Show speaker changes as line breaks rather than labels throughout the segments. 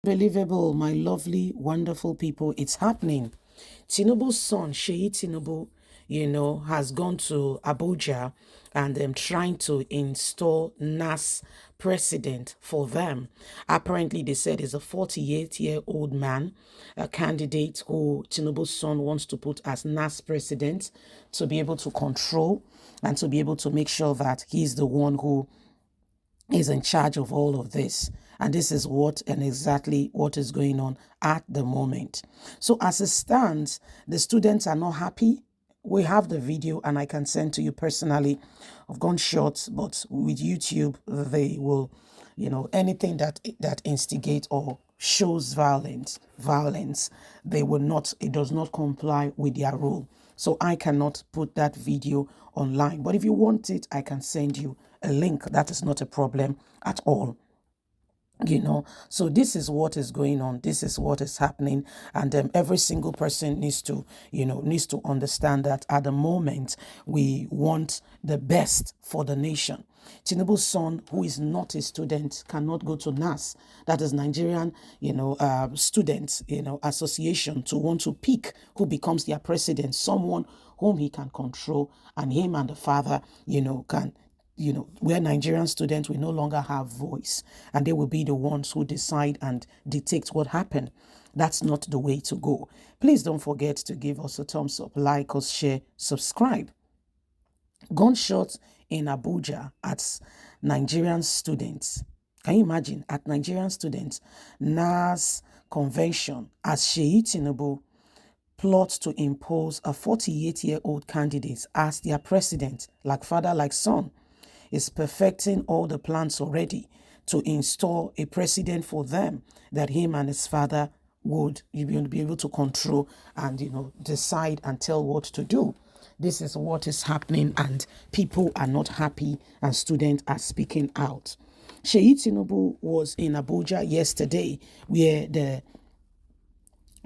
Unbelievable, my lovely, wonderful people. It's happening. Tinubu's son, Seyi Tinubu, has gone to Abuja and trying to install Nas president for them. Apparently, they said is a 48-year-old man, a candidate who Tinubu's son wants to put as Nas president to be able to control and to be able to make sure that he's the one who is in charge of all of this. And this is what and exactly what is going on at the moment. So as it stands, the students are not happy. We have the video and I can send to you personally. I've gone short, but with YouTube, they will, anything that instigates or shows violence, they will not, it does not comply with their rule. So I cannot put that video online. But if you want it, I can send you a link. That is not a problem at all. So this is what is going on, this is what is happening, and every single person needs to understand that at the moment we want the best for the nation. Tinubu's son, who is not a student, cannot go to NAS, that is Nigerian student association, to want to pick who becomes their president, someone whom he can control, and him and the father can where Nigerian students will no longer have voice and they will be the ones who decide and dictate what happened. That's not the way to go. Please don't forget to give us a thumbs up, like us, share, subscribe. Gunshots in Abuja at Nigerian students. Can you imagine? At Nigerian students, NAS convention as Seyi Tinubu plots to impose a 48-year-old candidate as their president, like father, like son, is perfecting all the plans already to install a president for them that him and his father would be able to control and decide and tell what to do. This is what is happening, and people are not happy, and students are speaking out. Seyi Tinubu was in Abuja yesterday, where the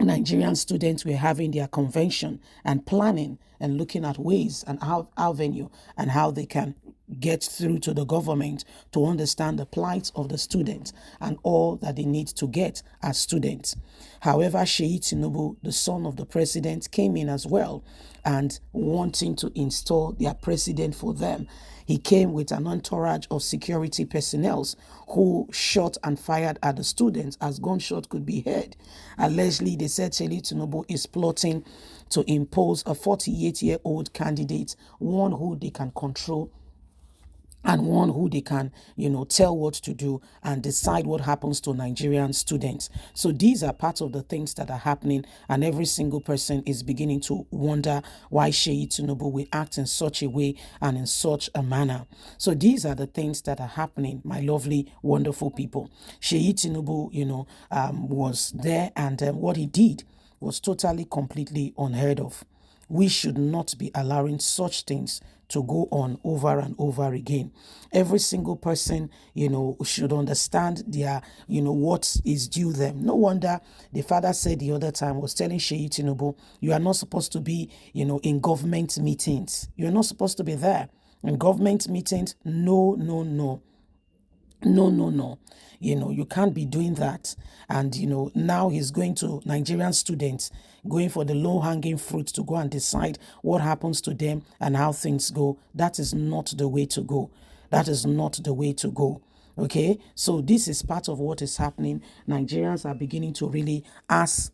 Nigerian students were having their convention and planning and looking at ways and how avenue and how they can get through to the government to understand the plight of the students and all that they need to get as students. However, Seyi Tinubu, the son of the president, came in as well and wanting to install their president for them. He came with an entourage of security personnel who shot and fired at the students as gunshot could be heard. Allegedly, they said Seyi Tinubu is plotting to impose a 48-year-old candidate, one who they can control and one who they can, tell what to do and decide what happens to Nigerian students. So these are part of the things that are happening, and every single person is beginning to wonder why Seyi Tinubu will act in such a way and in such a manner. So these are the things that are happening, my lovely, wonderful people. Seyi Tinubu, was there, and what he did was totally, completely unheard of. We should not be allowing such things to go on over and over again. Every single person, should understand their, what is due them. No wonder the father said the other time, was telling Seyi Tinubu, you are not supposed to be, in government meetings. You're not supposed to be there. In government meetings, no, no, no. No, no, no. You can't be doing that. And, now he's going to Nigerian students, going for the low hanging fruit to go and decide what happens to them and how things go. That is not the way to go. That is not the way to go. Okay, so this is part of what is happening. Nigerians are beginning to really ask,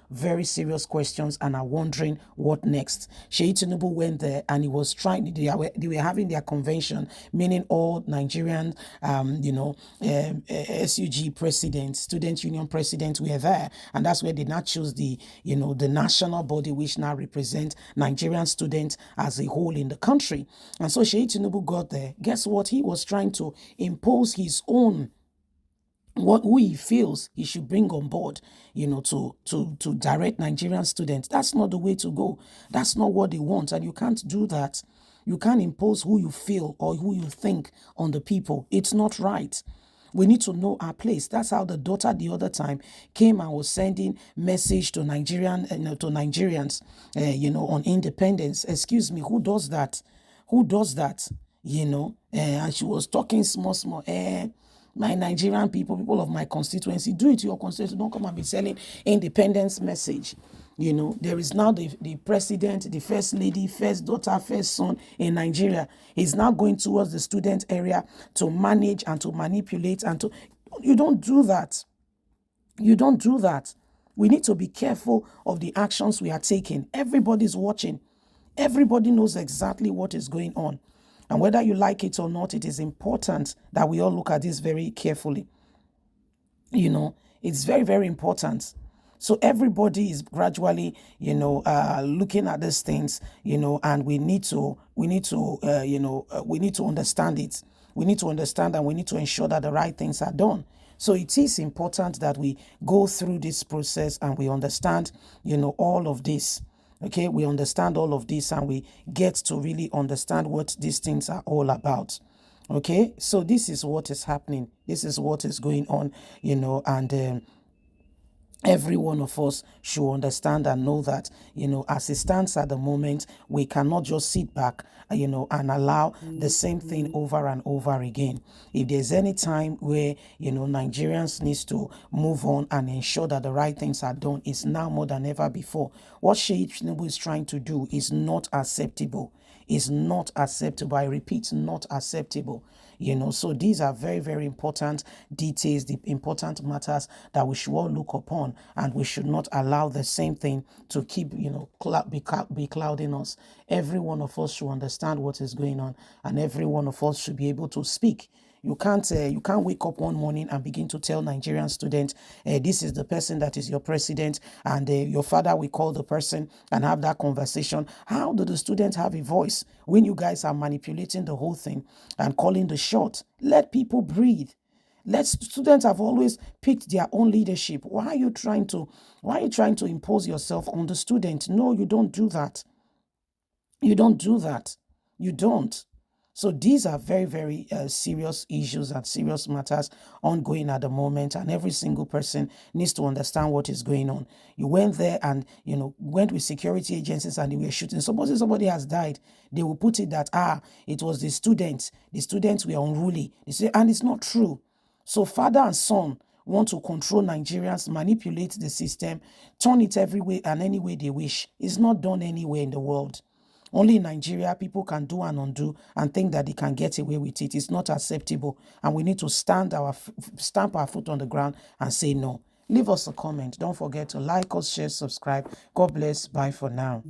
very serious questions and are wondering what next. Seyi Tinubu went there and he was trying, they were having their convention, meaning all Nigerian, SUG presidents, Student Union presidents were there. And that's where they now choose the national body, which now represents Nigerian students as a whole in the country. And so Seyi Tinubu got there. Guess what? He was trying to impose his own who he feels he should bring on board, to direct Nigerian students. That's not the way to go. That's not what they want. And you can't do that. You can't impose who you feel or who you think on the people. It's not right. We need to know our place. That's how the daughter the other time came and was sending message to Nigerians, on independence. Excuse me, who does that? Who does that? And she was talking small. My Nigerian people, people of my constituency, do it to your constituency. Don't come and be selling independence message. There is now the president, the first lady, first daughter, first son in Nigeria. He's now going towards the student area to manage and to manipulate and to. You don't do that. You don't do that. We need to be careful of the actions we are taking. Everybody's watching. Everybody knows exactly what is going on. And whether you like it or not, it is important that we all look at this very carefully. It's very, very important. So everybody is gradually, looking at these things, and we need to understand it. We need to understand and we need to ensure that the right things are done. So it is important that we go through this process and we understand, all of this. Okay, we understand all of this and we get to really understand what these things are all about. Okay, so this is what is happening. This is what is going on, and every one of us should understand and know that, as it stands at the moment, we cannot just sit back, and allow the same thing over and over again. If there's any time where, Nigerians needs to move on and ensure that the right things are done, it's now more than ever before. What Seyi Tinubu is trying to do is not acceptable. Is not acceptable. I repeat, not acceptable. So these are very, very important details, the important matters that we should all look upon, and we should not allow the same thing to keep, be clouding us. Every one of us should understand what is going on, and every one of us should be able to speak. You can't wake up one morning and begin to tell Nigerian students, this is the person that is your president, and your father will call the person and have that conversation. How do the students have a voice when you guys are manipulating the whole thing and calling the shot? Let people breathe. Students have always picked their own leadership. Why are you trying to impose yourself on the student? No, you don't do that. You don't do that. You don't. So these are very, very serious issues and serious matters ongoing at the moment, and every single person needs to understand what is going on. You went there and, went with security agencies and they were shooting. Suppose somebody has died, they will put it that, it was the students. The students were unruly. They say, and it's not true. So father and son want to control Nigerians, manipulate the system, turn it every way and any way they wish. It's not done anywhere in the world. Only in Nigeria, people can do and undo and think that they can get away with it. It's not acceptable. And we need to stamp our foot on the ground and say no. Leave us a comment. Don't forget to like us, share, subscribe. God bless. Bye for now.